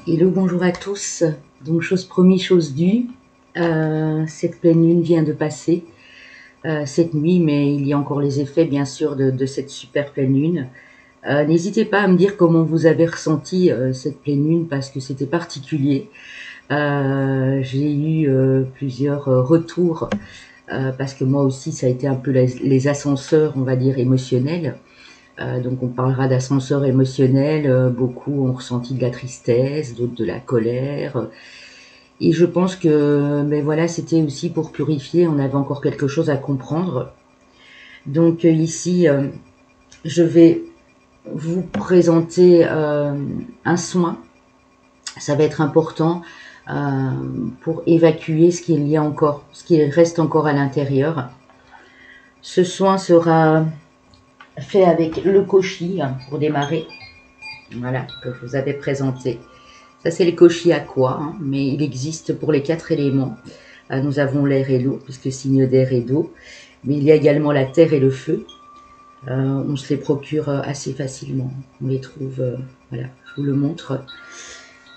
Hello, bonjour à tous. Donc, chose promise, chose due. Cette pleine lune vient de passer cette nuit, mais il y a encore les effets, bien sûr, de cette super pleine lune. N'hésitez pas à me dire comment vous avez ressenti cette pleine lune, parce que c'était particulier. J'ai eu plusieurs retours, parce que moi aussi, ça a été un peu les ascenseurs, on va dire, émotionnels. Donc on parlera d'ascenseur émotionnel, beaucoup ont ressenti de la tristesse, d'autres de la colère. Et je pense que mais voilà, c'était aussi pour purifier, on avait encore quelque chose à comprendre. Donc ici, je vais vous présenter un soin. Ça va être important euh, pour évacuer ce qu'il y a encore, ce qui reste encore à l'intérieur. Ce soin sera fait avec le koshi pour démarrer. Voilà, que je vous avais présenté. Ça, c'est le koshi aqua, hein, mais il existe pour les 4 éléments. Nous avons l'air et l'eau, puisque signe d'air et d'eau. Mais il y a également la terre et le feu. On se les procure assez facilement. On les trouve, voilà, je vous le montre.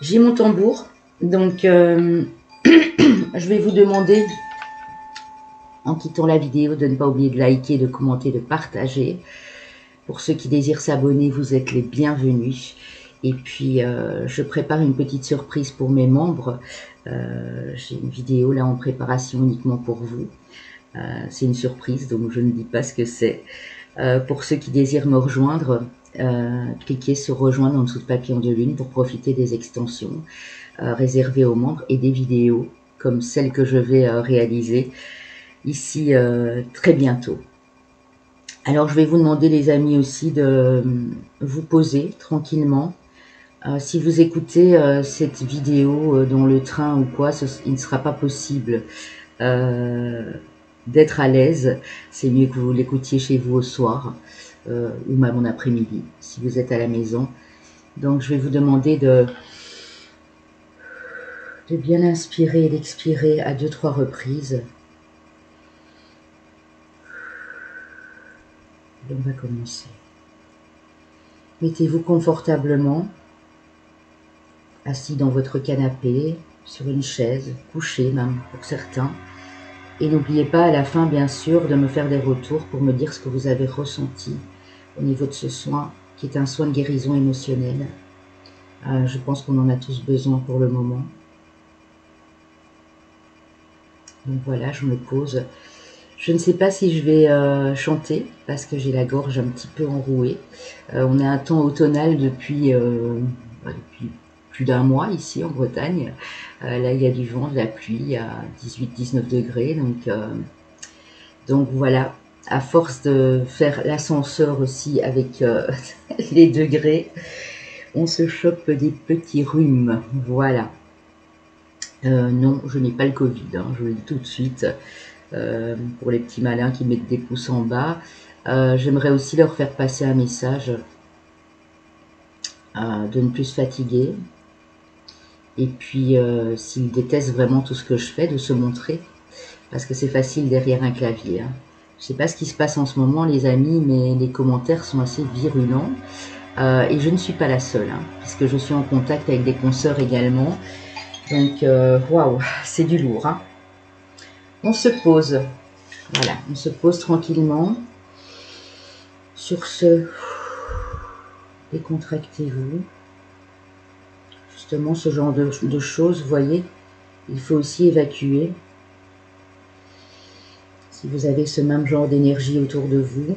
J'ai mon tambour, donc je vais vous demander, en quittant la vidéo, de ne pas oublier de liker, de commenter, de partager. Pour ceux qui désirent s'abonner, vous êtes les bienvenus. Et puis, je prépare une petite surprise pour mes membres. J'ai une vidéo là en préparation uniquement pour vous. C'est une surprise, donc je ne dis pas ce que c'est. Pour ceux qui désirent me rejoindre, cliquez sur rejoindre en dessous de Papillon de Lune pour profiter des extensions réservées aux membres et des vidéos comme celle que je vais réaliser ici très bientôt. Alors je vais vous demander les amis aussi de vous poser tranquillement. Si vous écoutez cette vidéo dans le train ou quoi, il ne sera pas possible d'être à l'aise. C'est mieux que vous l'écoutiez chez vous au soir ou même en après-midi si vous êtes à la maison. Donc je vais vous demander de bien inspirer et d'expirer à 2-3 reprises. Et on va commencer. Mettez-vous confortablement, assis dans votre canapé, sur une chaise, couché même pour certains. Et n'oubliez pas à la fin, bien sûr, de me faire des retours pour me dire ce que vous avez ressenti au niveau de ce soin, qui est un soin de guérison émotionnelle. Je pense qu'on en a tous besoin pour le moment. Donc voilà, je me pose. Je ne sais pas si je vais chanter, parce que j'ai la gorge un petit peu enrouée. On a un temps automnal depuis plus d'un mois ici en Bretagne. Là, il y a du vent, de la pluie à 18-19 degrés. Donc voilà, à force de faire l'ascenseur aussi avec les degrés, on se chope des petits rhumes. Voilà. Non, je n'ai pas le Covid, hein, je le dis tout de suite. Pour les petits malins qui mettent des pouces en bas. J'aimerais aussi leur faire passer un message de ne plus se fatiguer. Et puis, s'ils détestent vraiment tout ce que je fais, de se montrer. Parce que c'est facile derrière un clavier. Hein. Je ne sais pas ce qui se passe en ce moment, les amis, mais les commentaires sont assez virulents. Et je ne suis pas la seule, hein, puisque je suis en contact avec des consoeurs également. Donc, waouh, c'est du lourd. Hein. On se pose. Voilà, on se pose tranquillement. Sur ce, décontractez-vous. Justement, ce genre de choses, vous voyez, il faut aussi évacuer. Si vous avez ce même genre d'énergie autour de vous,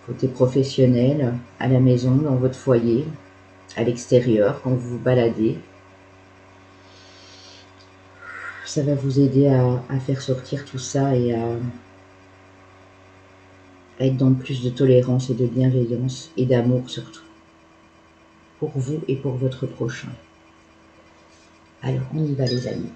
côté professionnel, à la maison, dans votre foyer, à l'extérieur, quand vous vous baladez, ça va vous aider à faire sortir tout ça et à être dans plus de tolérance et de bienveillance et d'amour surtout, pour vous et pour votre prochain. Alors, on y va les amis.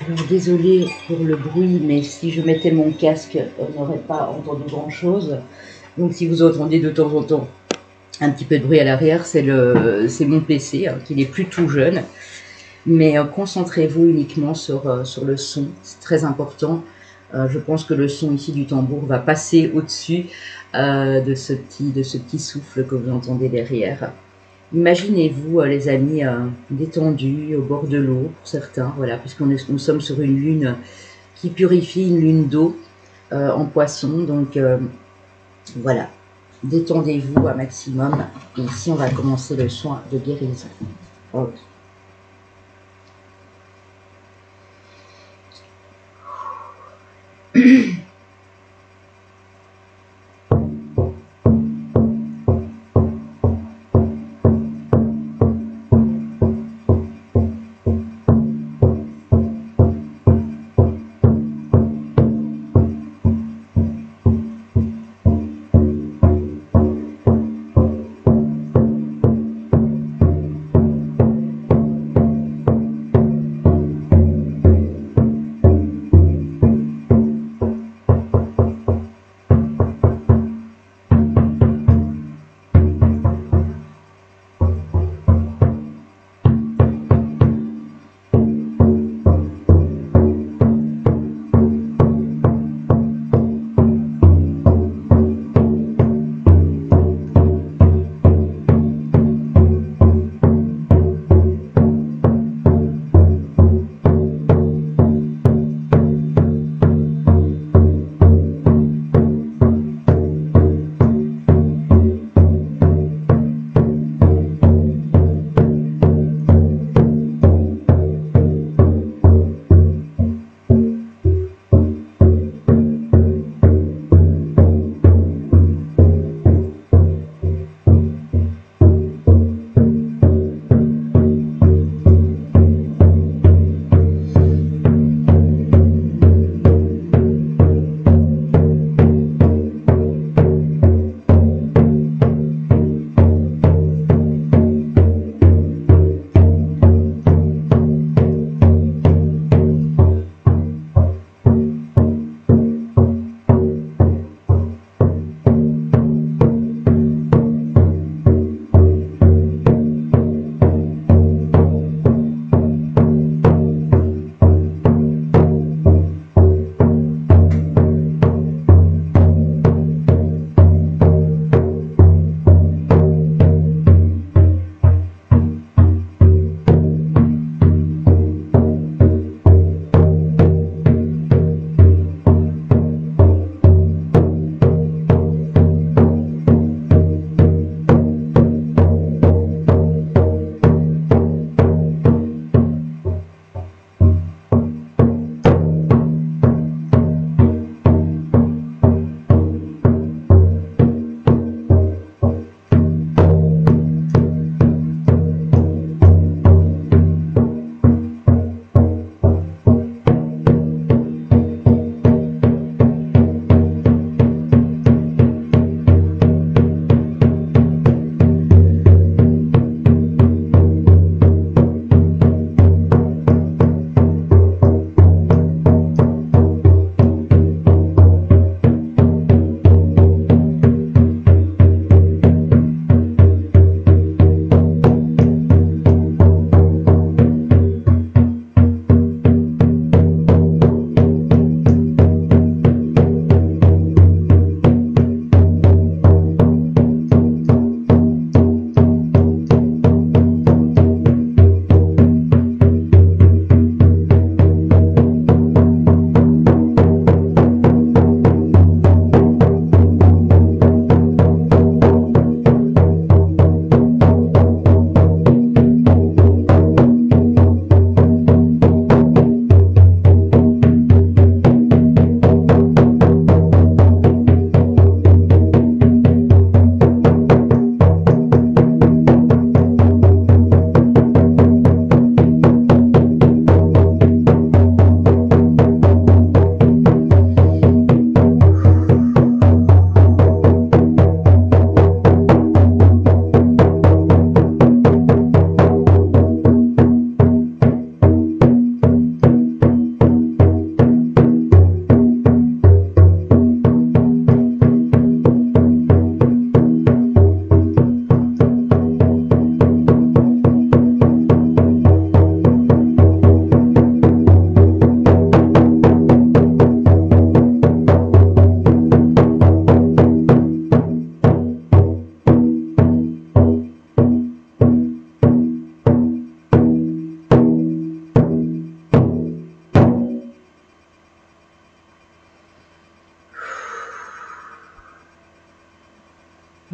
Alors désolé pour le bruit, mais si je mettais mon casque, on n'aurait pas entendu grand-chose. Donc si vous entendez de temps en temps un petit peu de bruit à l'arrière, c'est mon PC, hein, qui n'est plus tout jeune. Mais concentrez-vous uniquement sur le son, c'est très important. Je pense que le son ici du tambour va passer au-dessus de ce petit souffle que vous entendez derrière. Imaginez-vous, les amis, détendus au bord de l'eau, pour certains, voilà, puisqu'nous sommes sur une lune qui purifie, une lune d'eau en poisson. Donc voilà, détendez-vous un maximum. Et ici, on va commencer le soin de guérison. Hop.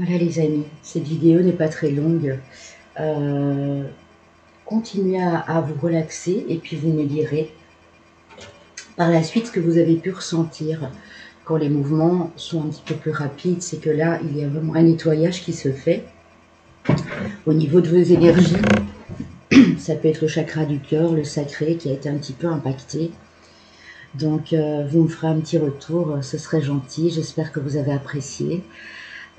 Voilà les amis, cette vidéo n'est pas très longue. Continuez à vous relaxer et puis vous me direz par la suite ce que vous avez pu ressentir quand les mouvements sont un petit peu plus rapides. C'est que là, il y a vraiment un nettoyage qui se fait au niveau de vos énergies. Ça peut être le chakra du cœur, le sacré qui a été un petit peu impacté. Donc vous me ferez un petit retour, ce serait gentil. J'espère que vous avez apprécié.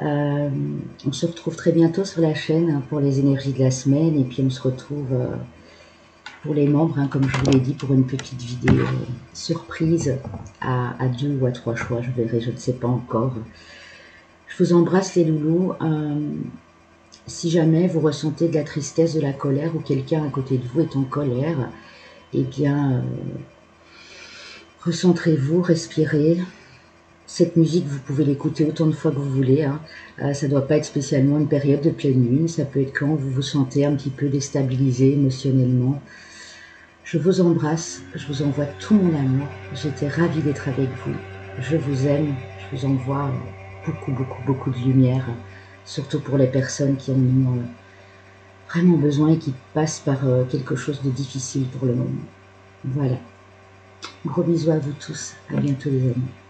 On se retrouve très bientôt sur la chaîne pour les énergies de la semaine et puis on se retrouve pour les membres, comme je vous l'ai dit, pour une petite vidéo surprise à 2 ou à 3 choix, je verrai, je ne sais pas encore. Je vous embrasse les loulous. Si jamais vous ressentez de la tristesse, de la colère ou quelqu'un à côté de vous est en colère, eh bien, recentrez-vous, respirez. Cette musique, vous pouvez l'écouter autant de fois que vous voulez. Ça ne doit pas être spécialement une période de pleine lune. Ça peut être quand vous vous sentez un petit peu déstabilisé émotionnellement. Je vous embrasse, je vous envoie tout mon amour. J'étais ravie d'être avec vous. Je vous aime, je vous envoie beaucoup, beaucoup, beaucoup de lumière. Surtout pour les personnes qui en ont vraiment besoin et qui passent par quelque chose de difficile pour le moment. Voilà. Gros bisous à vous tous. À bientôt les amis.